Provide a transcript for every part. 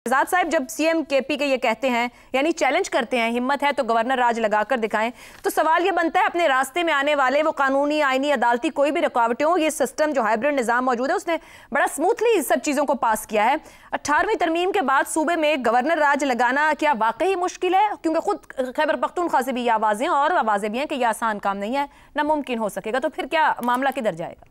शहजाद साहब जब CM KP के ये कहते हैं, यानी चैलेंज करते हैं, हिम्मत है तो गवर्नर राज लगाकर दिखाएं, तो सवाल ये बनता है अपने रास्ते में आने वाले वो कानूनी, आईनी, अदालती कोई भी रुकावटें हो, ये सिस्टम जो हाइब्रिड निज़ाम मौजूद है उसने बड़ा स्मूथली इस सब चीज़ों को पास किया है। 18वीं तरमीम के बाद सूबे में गवर्नर राज लगाना क्या वाकई मुश्किल है? क्योंकि खुद खैबर पख्तूनख्वा से भी ये आवाज़ें और आवाज़ें भी हैं कि यह आसान काम नहीं है, नामुमकिन हो सकेगा, तो फिर क्या मामला किधर जाएगा?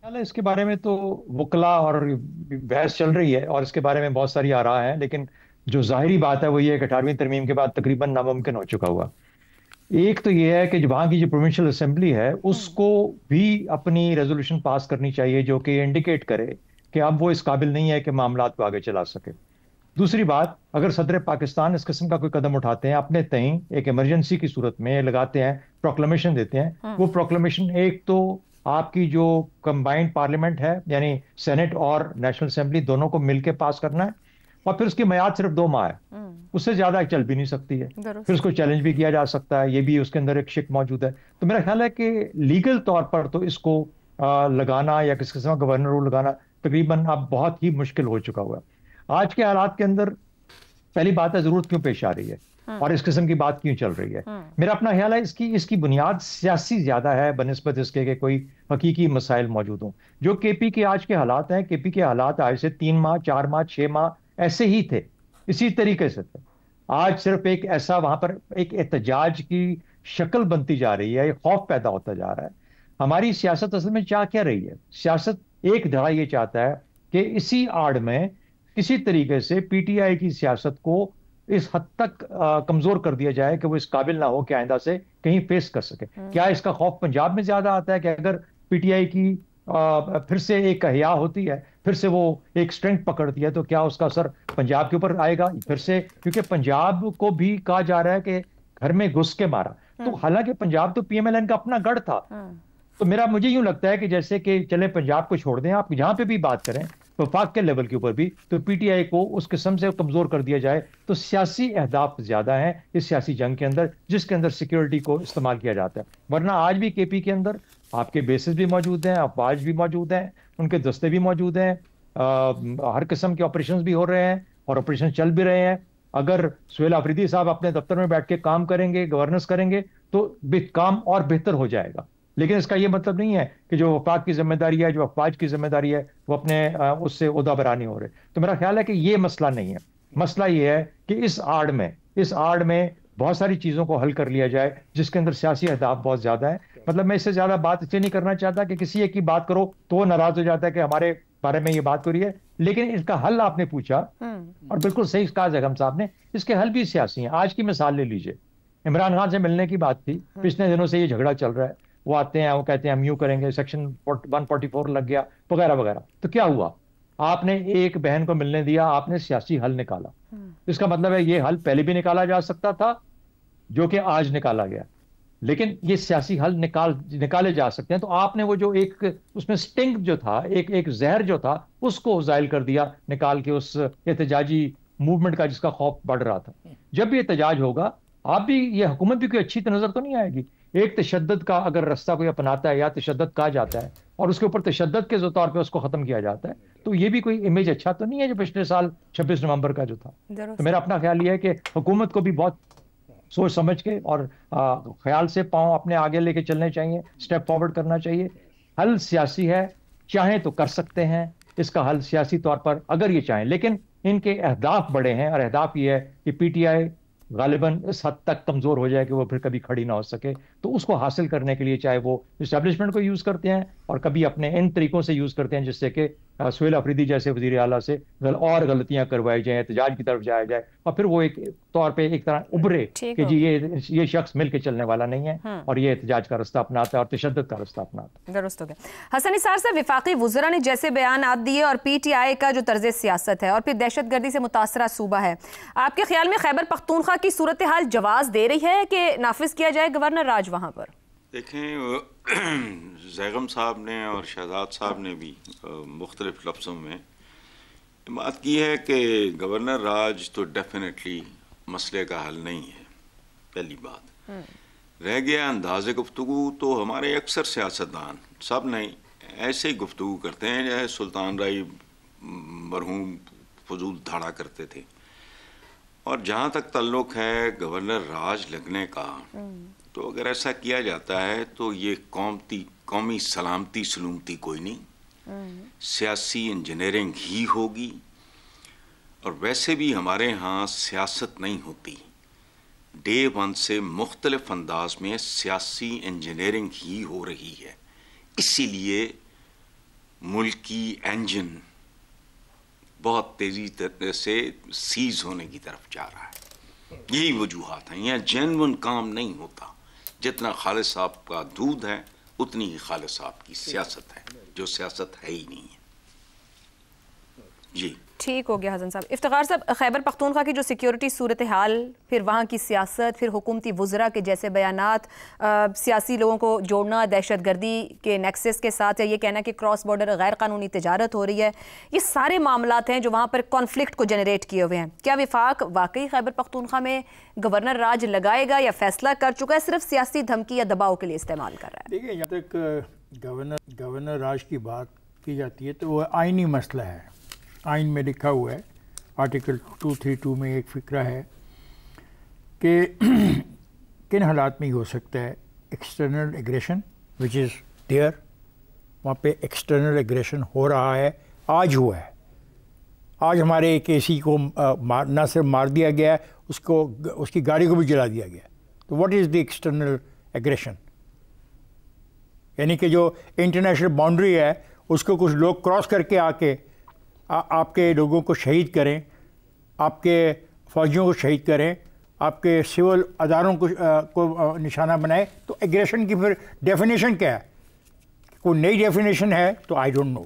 इसके बारे में तो वकला और बहस चल रही है और इसके बारे में बहुत सारी आरा है, लेकिन जो जाहिरी बात है वो ये है कि 18वीं तरमीम के बाद तकरीबन नामुमकिन हो चुका हुआ। एक तो ये है कि जो वहाँ की जो प्रोविंशियल असेंबली है उसको भी अपनी रेजोल्यूशन पास करनी चाहिए जो कि इंडिकेट करे कि अब वो इस काबिल नहीं है कि मामला को आगे चला सके। दूसरी बात, अगर सदर पाकिस्तान इस किस्म का कोई कदम उठाते हैं, अपने तय एक इमरजेंसी की सूरत में लगाते हैं, प्रोक्लेमेशन देते हैं, वो प्रोक्लेमेशन एक तो आपकी जो कंबाइंड पार्लियामेंट है यानी सेनेट और नेशनल असेंबली दोनों को मिलकर पास करना है, और फिर उसकी मियाद सिर्फ 2 माह है, उससे ज्यादा चल भी नहीं सकती है। फिर उसको चैलेंज भी किया जा सकता है, ये भी उसके अंदर एक शिक मौजूद है। तो मेरा ख्याल है कि लीगल तौर पर तो इसको लगाना या किसी किस्म का गवर्नर रूल लगाना तकरीबन अब बहुत ही मुश्किल हो चुका हुआ है। आज के हालात के अंदर पहली बात है जरूरत क्यों पेश आ रही है और इस किस्म की बात क्यों चल रही है। मेरा अपना ख्याल है इसकी बुनियाद सियासी ज्यादा है बनिस्बत इसके कि कोई हकीकी मसाइल मौजूद हों। जो केपी के आज के हालात हैं, केपी के हालात आज से 3 माह 4 माह 6 माह ऐसे ही थे, इसी तरीके से थे। आज सिर्फ एक ऐसा वहां पर एक एहतजाज की शक्ल बनती जा रही है, एक खौफ पैदा होता जा रहा है। हमारी सियासत असल में चाह क्या रही है? सियासत एक धड़ा ये चाहता है कि इसी आड़ में किसी तरीके से पीटीआई की सियासत को इस हद तक कमजोर कर दिया जाए कि वो इस काबिल ना हो कि आइंदा से कहीं फेस कर सके। क्या इसका खौफ पंजाब में ज्यादा आता है कि अगर पीटीआई की फिर से एक हया होती है, फिर से वो एक स्ट्रेंथ पकड़ती है, तो क्या उसका असर पंजाब के ऊपर आएगा फिर से? क्योंकि पंजाब को भी कहा जा रहा है कि घर में घुस के मारा, तो हालांकि पंजाब तो पीएमएलएन का अपना गढ़ था। तो मुझे यूं लगता है कि जैसे कि चले पंजाब को छोड़ दें, आप जहां पे भी बात करें वफाक के लेवल के ऊपर भी, तो पीटीआई को उस किस्म से कमजोर कर दिया जाए तो सियासी अहदाफ ज्यादा हैं इस सियासी जंग के अंदर, जिसके अंदर सिक्योरिटी को इस्तेमाल किया जाता है। वरना आज भी केपी के अंदर आपके बेसिस भी मौजूद हैं, अफवाज भी मौजूद हैं, उनके दस्ते भी मौजूद हैं, हर किस्म के ऑपरेशन भी हो रहे हैं और ऑपरेशन चल भी रहे हैं। अगर सुहेल अफरीदी साहब अपने दफ्तर में बैठ के काम करेंगे, गवर्नेंस करेंगे, तो काम और बेहतर हो जाएगा। लेकिन इसका यह मतलब नहीं है कि जो वफाक की जिम्मेदारी है, जो अफवाज की जिम्मेदारी है, वो अपने उससे उहदा बरानी हो रहे। तो मेरा ख्याल है कि ये मसला नहीं है। मसला ये है कि इस आड़ में बहुत सारी चीजों को हल कर लिया जाए जिसके अंदर सियासी अहदाफ बहुत ज्यादा है। मतलब मैं इससे ज्यादा बात इसलिए नहीं करना चाहता कि किसी एक की बात करो तो वो नाराज हो जाता है कि हमारे बारे में ये बात हो रही है, लेकिन इसका हल आपने पूछा और बिल्कुल सही कहा जगम साहब ने, इसके हल भी सियासी हैं। आज की मिसाल ले लीजिए, इमरान खान से मिलने की बात थी, पिछले दिनों से ये झगड़ा चल रहा है, वो आते हैं, वो कहते हैं हम यूं करेंगे, सेक्शन 144 लग गया वगैरह वगैरह। तो क्या हुआ? आपने एक बहन को मिलने दिया, आपने सियासी हल निकाला। इसका मतलब है ये हल पहले भी निकाला जा सकता था, जो कि आज निकाला गया, लेकिन ये सियासी हल निकाले जा सकते हैं। तो आपने वो जो एक उसमें स्टिंग जो था, एक जहर जो था, उसको जायल कर दिया निकाल के उस एहतजाजी मूवमेंट का जिसका खौफ बढ़ रहा था। जब भी एहतजाज होगा, आप भी, ये हुकूमत भी कोई अच्छी नजर तो नहीं आएगी। एक तशद्दुद का अगर रास्ता कोई अपनाता है या तशद्दुद कहा जाता है और उसके ऊपर तशद्दुद के तौर पे उसको खत्म किया जाता है, तो ये भी कोई इमेज अच्छा तो नहीं है जो पिछले साल 26 नवंबर का जो था। तो मेरा अपना ख्याल ये है कि हुकूमत को भी बहुत सोच समझ के और ख्याल से पांव अपने आगे लेके चलने चाहिए, स्टेप फॉरवर्ड करना चाहिए। हल सियासी है, चाहें तो कर सकते हैं इसका हल सियासी तौर पर अगर ये चाहें, लेकिन इनके अहदाफ बड़े हैं और अहदाफ ये है कि पीटीआई गालिबन इस हद तक कमजोर हो जाए कि वो फिर कभी खड़ी ना हो सके। तो उसको हासिल करने के लिए चाहे वो इस्टेब्लिशमेंट को यूज करते हैं और कभी अपने इन तरीकों से यूज करते हैं जिससे कि सुहेल अफरीदी जैसे वजीर आला से और गलतियां करवाई जाए, एहतजाज की तरफ जाया जाए, और फिर वो एक तौर पे एक तरह उभरे कि जी ये शख्स मिलकर चलने वाला नहीं है और ये एहतजाज का रास्ता अपनाता है और तशद्दुद का रास्ता अपनाता है। दुरुस्त हो गया। हसन निसार साहब, वफाकी वुज़रा ने जैसे बयान आप दिए और पीटीआई का जो तर्ज सियासत है और फिर दहशतगर्दी से मुतासरा सूबा है, आपके ख्याल में खैबर पख्तूनख्वा की सूरत हाल जवाज दे रही है कि नाफिज किया जाए गवर्नर राज वहां पर? देखें, जैगम साहब ने और शहजाद साहब ने भी मुख्तलिफ लफ्ज़ों में बात की है कि गवर्नर राज तो डेफिनेटली मसले का हल नहीं है। पहली बात रह गया अंदाज़े गुफ्तगू, तो हमारे अक्सर सियासतदान सब नहीं ऐसे ही गुफ्तगू करते हैं, जैसे सुल्तान राय मरहूम फजूल धाड़ा करते थे। और जहाँ तक ताल्लुक है गवर्नर राज लगने का, तो अगर ऐसा किया जाता है तो ये कौमी सलामती सलूमती कोई नहीं, सियासी इंजीनियरिंग ही होगी। और वैसे भी हमारे यहाँ सियासत नहीं होती, डे वन से मुख्तलिफ अंदाज में सियासी इंजीनियरिंग ही हो रही है। इसीलिए मुल्क की इंजन बहुत तेजी से सीज होने की तरफ जा रहा है। यही वजूहात हैं। यहाँ जेन्युइन काम नहीं होता। जितना खालिद साहब का दूध है उतनी ही खालिद साहब की सियासत है, जो सियासत है ही नहीं है। जी ठीक हो गया हसन साहब। इफ्तिखार साहब, खैबर पख्तूनख्वा की जो सिक्योरिटी सूरत हाल, फिर वहाँ की सियासत, फिर हुकूमती वज़रा के जैसे बयानात, सियासी लोगों को जोड़ना दहशत गर्दी के नेक्सस के साथ, या ये कहना कि क्रॉस बॉर्डर गैर कानूनी तजारत हो रही है, ये सारे मामलात हैं जो वहाँ पर कॉन्फ्लिक्ट को जनरेट किए हुए हैं। क्या वफाक वाकई खैबर पख्तूनख्वा में गवर्नर राज लगाएगा या फैसला कर चुका है, सिर्फ सियासी धमकी या दबाव के लिए इस्तेमाल कर रहा है? देखिए, जहाँ तक गवर्नर राज की बात की जाती है तो वह आइनी मसला है। आइन में लिखा हुआ है, आर्टिकल 232 में एक फ़िक्रा है कि किन हालात में ही हो सकता है external aggression which is there. वहाँ पे एक्सटर्नल एग्रेशन हो रहा है, आज हुआ है। आज हमारे एक एसी को ना सिर्फ मार दिया गया है, उसकी गाड़ी को भी जला दिया गया। तो what is the external aggression? यानी कि जो इंटरनेशनल बाउंड्री है उसको कुछ लोग क्रॉस करके आके आपके लोगों को शहीद करें, आपके फ़ौजियों को शहीद करें, आपके सिविल अदारों को निशाना बनाए, तो एग्रेशन की फिर डेफिनेशन क्या है? कोई नई डेफिनेशन है तो आई डोंट नो।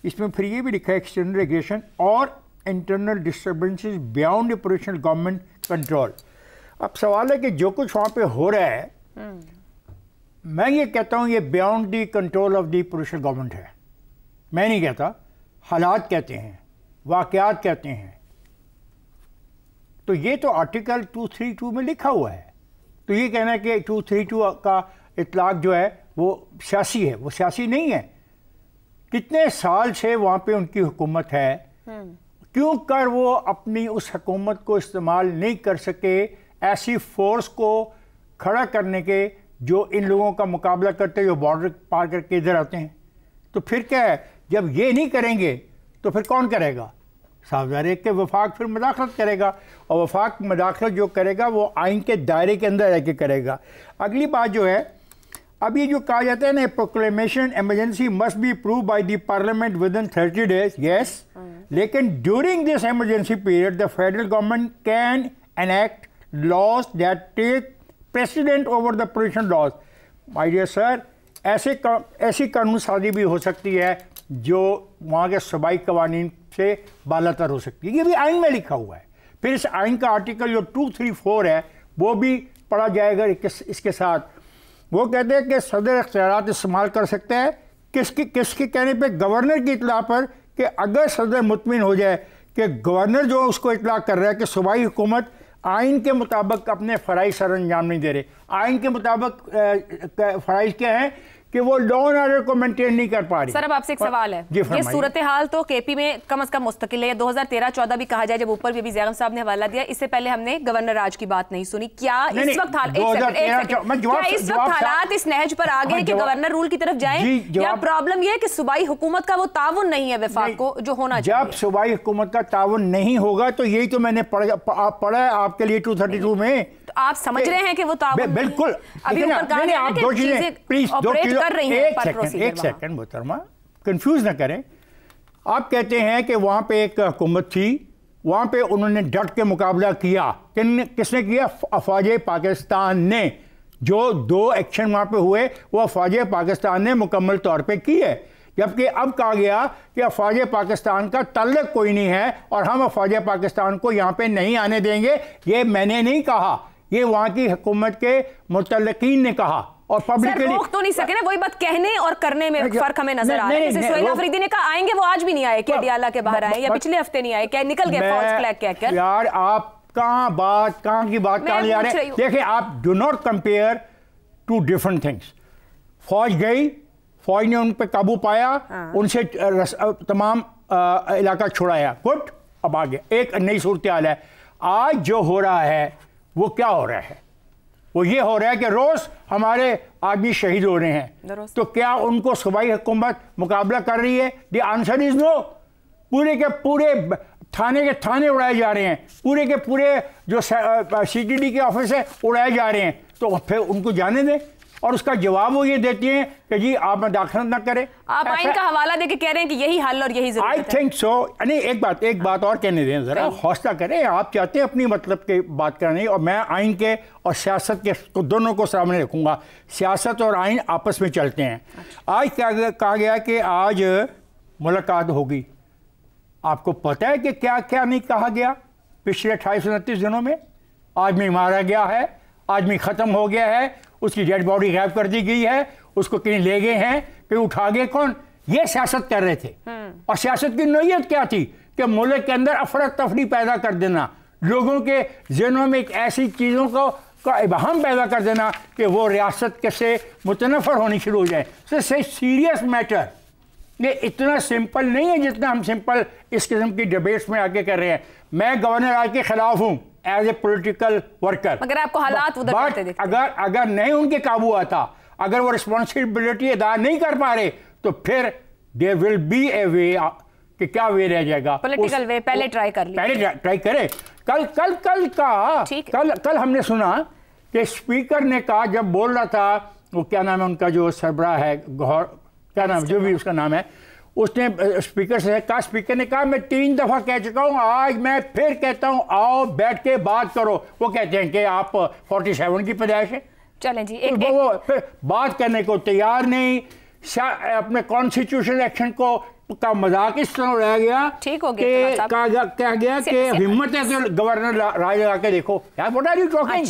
इसमें फिर ये भी लिखा है एक्सटर्नल एग्रेशन और internal disturbances beyond the positional government control. अब सवाल है कि जो कुछ वहाँ पे हो रहा है, मैं ये कहता हूँ ये beyond the control of the positional government है। मैं नहीं कहता, हालात कहते हैं, वाक़यात कहते हैं। तो ये तो आर्टिकल 232 में लिखा हुआ है। तो ये कहना है कि 232 का इतलाक़ जो है वो सियासी है, वो सियासी नहीं है। कितने साल से वहाँ पे उनकी हुकूमत है, क्यों कर वो अपनी उस हुकूमत को इस्तेमाल नहीं कर सके ऐसी फोर्स को खड़ा करने के जो इन लोगों का मुकाबला करते हैं, जो बॉर्डर पार करके इधर आते हैं? तो फिर क्या है, जब ये नहीं करेंगे तो फिर कौन करेगा? सावधानी के वफाक फिर मदाखलत करेगा, और वफाक मदाखलत जो करेगा वो आइन के दायरे के अंदर रह के करेगा। अगली बात जो है, अब ये जो कहा जाता है ना, proclamation emergency must be approve by the parliament within 30 days. Yes, लेकिन during this emergency period the federal government can enact laws that take precedence over the provisional laws. My dear sir, ऐसी कानून साजी भी हो सकती है जो वहाँ के सूबाई कवानीन से बालातर हो सकती है। ये भी आइन में लिखा हुआ है। फिर इस आइन का आर्टिकल जो 234 है वो भी पढ़ा जाएगा इसके साथ। वो कहते हैं कि सदर इख्तियारात इस्तेमाल कर सकते हैं किसके कहने पे? गवर्नर की इतला पर, कि अगर सदर मुतमिन हो जाए कि गवर्नर जो उसको इतला कर रहा है कि सूबाई हुकूमत आइन के मुताबिक अपने फ़राइज़ सर अंजाम नहीं दे रहे। आइन के मुताबिक फ़राइज़ क्या है कि वो लॉ एंड ऑर्डर को मेंटेन नहीं कर पा रही। सर, अब आपसे एक सवाल है, ये सूरत हाल तो केपी में कम से कम मुस्तकिल है। 2013-14 भी कहा जाए, जब ऊपर भी जैगम साहब ने हवाला दिया, इससे पहले हमने गवर्नर राज की बात नहीं सुनी। क्या इस वक्त हालात इस नहज पर आ गए कि गवर्नर रूल की तरफ जाए, या प्रॉब्लम यह है कि सूबाई हुकूमत का वो ताउन नहीं है वफाक को जो होना चाहिए? जब सूबाई हुकूमत का ताउन नहीं होगा तो यही तो मैंने पढ़ा है आपके लिए 232 में। तो आप समझ रहे हैं कि वो ताउन बिल्कुल अभी ऊपर कहा गया है कि चीजें प्लीज कर रही हैं। एक सेकंड मोहतरमा, कंफ्यूज ना करें। आप कहते हैं कि वहां पे एक हुकूमत थी, वहां पे उन्होंने डट के मुकाबला किया। किसने किया? अफवाज पाकिस्तान ने। जो 2 एक्शन वहां पे हुए वो अफवाज पाकिस्तान ने मुकम्मल तौर पे की है। जबकि अब कहा गया कि अफवाज पाकिस्तान का ताल्लुक कोई नहीं है और हम अफवाज पाकिस्तान को यहाँ पे नहीं आने देंगे। ये मैंने नहीं कहा, ये वहाँ की हुकूमत के मुतल्लिकीन ने कहा। और पब्लिकली रोक तो नहीं सके ना, वही बात कहने और करने में फर्क हमें नजर आ रहा है। जैसे सोहेल अफरीदी ने कहा आएंगे, वो आज भी नहीं आए। क्या डियाला के बाहर आए, या पिछले हफ्ते नहीं आए? क्या निकल गए फॉल्स फ्लैग कहकर? यार आप कहाँ की बात कहाँ जा रहे हैं? देखिए, आप do not compare two different things. फौज गई, फौज ने उन पर काबू पाया, उनसे तमाम इलाका छुड़ाया, गुड। अब आ गया, एक नई सूरत हाल है। आज जो हो रहा है वो क्या हो रहा है? वो ये हो रहा है कि रोज हमारे आदमी शहीद हो रहे हैं, तो क्या उनको सूबाई हुकूमत मुकाबला कर रही है? The answer is no. पूरे के पूरे थाने के थाने उड़ाए जा रहे हैं, पूरे के पूरे जो CTD के ऑफिस है उड़ाए जा रहे हैं, तो फिर उनको जाने दें। और उसका जवाब वो ये देती हैं कि जी आप मदाखलत ना करें। आप आइन का हवाला देके कह रहे हैं कि यही हल और यही जरूरत है। I think so. नहीं, एक बात और कहने दें, जरा हौसला करें। आप चाहते हैं अपनी मतलब की बात करनी, और मैं आइन के और सियासत के दोनों को सामने रखूंगा। सियासत और आइन आपस में चलते हैं। आज क्या कहा गया कि आज मुलाकात होगी। आपको पता है कि क्या क्या नहीं कहा गया पिछले 28-29 दिनों में? आदमी मारा गया है, आदमी खत्म हो गया है, उसकी डेड बॉडी गायब कर दी गई है, उसको कहीं ले गए हैं, कहीं उठा गए। कौन? ये सियासत कर रहे थे। और सियासत की नोयत क्या थी कि मुल्क के अंदर अफरा तफरी पैदा कर देना, लोगों के ज़हनों में एक ऐसी चीज़ों का इबहम पैदा कर देना कि वो रियासत के से मुतनफ़र होनी शुरू हो जाए। से सीरियस मैटर। ये इतना सिंपल नहीं है जितना हम सिंपल इस किस्म की डिबेट्स में आके कर रहे हैं। मैं गवर्नर राज के खिलाफ हूँ एज ए पॉलिटिकल वर्कर, मगर आपको हालात उधर बढ़ते दिखते हैं। अगर नहीं उनके काबू आता, अगर वो रिस्पॉन्सिबिलिटी अदा नहीं कर पा रहे, तो फिर देयर विल बी ए वे कि क्या वे रह जाएगा, पॉलिटिकल वे। पहले ट्राई कर ली, पहले ट्राई करे। कल हमने सुना कि स्पीकर ने कहा, जब बोल रहा था वो क्या नाम है उनका जो सरबराह है, गौर क्या नाम, जो भी उसका नाम है, उसने स्पीकर से कहा, स्पीकर ने कहा मैं 3 दफा कह चुका हूं, आज मैं फिर कहता हूं आओ बैठ के बात करो। वो कहते हैं कि आप 47 की पैदाइश है। चलें जी, वो फिर बात करने को तैयार नहीं। अपने कॉन्स्टिट्यूशनल एक्शन को का मजाक इस तरह उड़ाया गया, ठीक हो गया, कहा गया कि हिम्मत है कि गवर्नर राज लगा के देखो। यार व्हाट आर यू टॉकिंग।